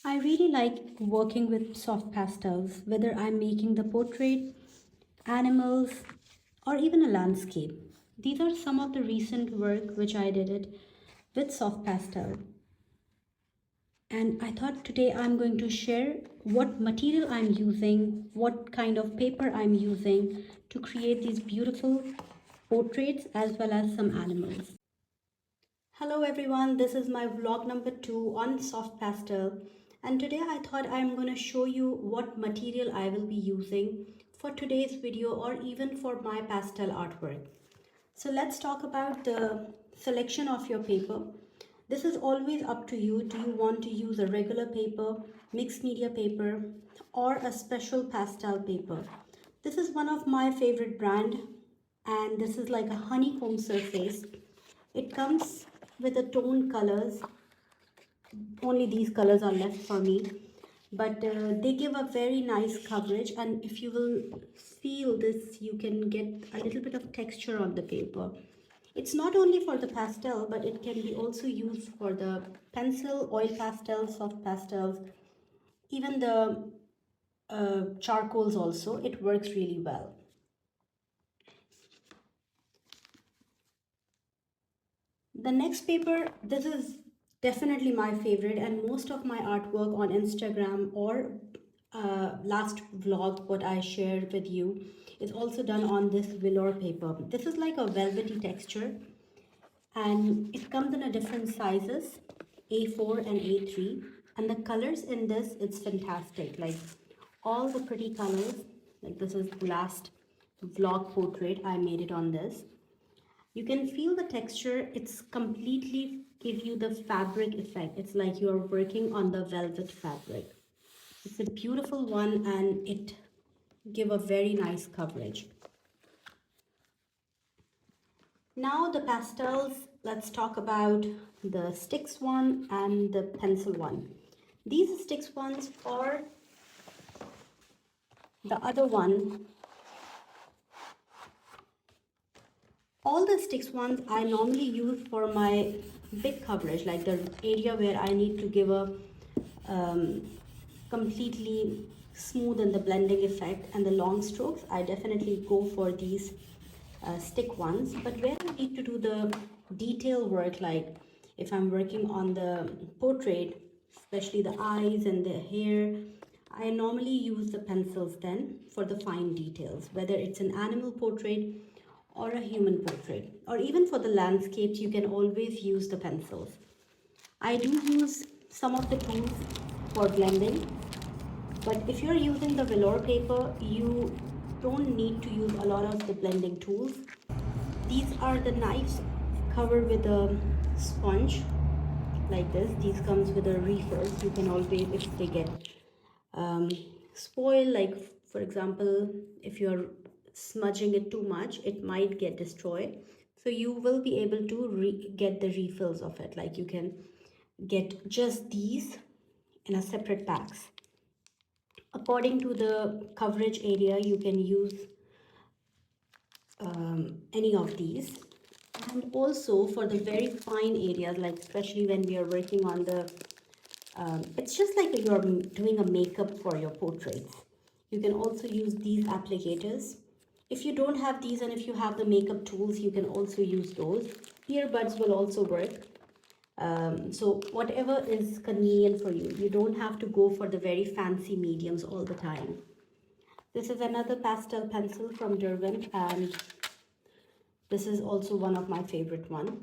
I really like working with soft pastels, whether I'm making the portrait, animals, or even a landscape. These are some of the recent work which I did it with soft pastel. And I thought today I'm going to share what material I'm using, what kind of paper I'm using to create these beautiful portraits as well as some animals. Hello everyone, this is my vlog number 2 on soft pastel, and today I thought I'm going to show you what material I will be using for today's video or even for my pastel artwork. So let's talk about the selection of your paper. This is always up to you. Do you want to use a regular paper, mixed media paper, or a special pastel paper? This is one of my favorite brand, and this is like a honeycomb surface. It comes with the toned colors. Only these colors are left for me, but they give a very nice coverage, and if you will feel this, you can get a little bit of texture on the paper. It's not only for the pastel, but it can be also used for the pencil, oil pastels, soft pastels, even the charcoals also. It works really well. The next paper, this is definitely my favorite, and most of my artwork on Instagram or last vlog what I shared with you is also done on this velour paper. This is like a velvety texture, and it comes in a different sizes, A4 and A3, and the colors in this, it's fantastic. Like all the pretty colors, like this is the last vlog portrait I made it on this. You can feel the texture. It's completely give you the fabric effect. It's like you're working on the velvet fabric. It's a beautiful one, and it give a very nice coverage. Now the pastels, let's talk about the sticks one and the pencil one. These sticks ones or the other one, all the sticks ones I normally use for my big coverage, like the area where I need to give a completely smooth and the blending effect and the long strokes. I definitely go for these stick ones. But where I need to do the detail work, like if I'm working on the portrait, especially the eyes and the hair, I normally use the pencils then for the fine details, whether it's an animal portrait or a human portrait, or even for the landscapes, you can always use the pencils. I do use some of the tools for blending, but if you're using the velour paper, you don't need to use a lot of the blending tools. These are the knives covered with a sponge like this. These comes with a refills. You can always, if they get spoil, like for example, if you're smudging it too much, it might get destroyed. So you will be able to get the refills of it. Like you can get just these in a separate packs. According to the coverage area, you can use any of these. And also for the very fine areas, like especially when we are working on the it's just like you're doing a makeup for your portraits. You can also use these applicators. If you don't have these, and if you have the makeup tools, you can also use those. Earbuds will also work. So whatever is convenient for you. You don't have to go for the very fancy mediums all the time. This is another pastel pencil from Derwent, and this is also one of my favorite one.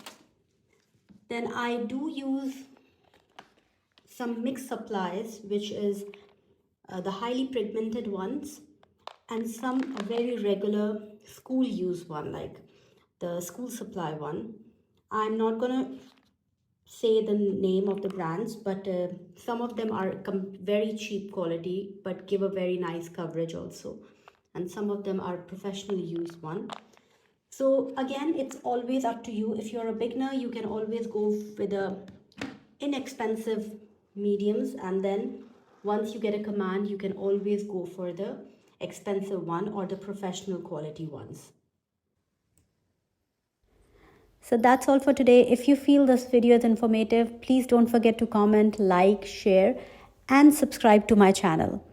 Then I do use some mixed supplies, which is the highly pigmented ones, and some very regular school use one, like the school supply one. I'm not gonna say the name of the brands, but some of them are very cheap quality but give a very nice coverage also, and some of them are professionally used one. So again, it's always up to you. If you're a beginner, you can always go with a inexpensive mediums, and then once you get a command, you can always go for the expensive one or the professional quality ones. So that's all for today. If you feel this video is informative, please don't forget to comment, like, share, and subscribe to my channel.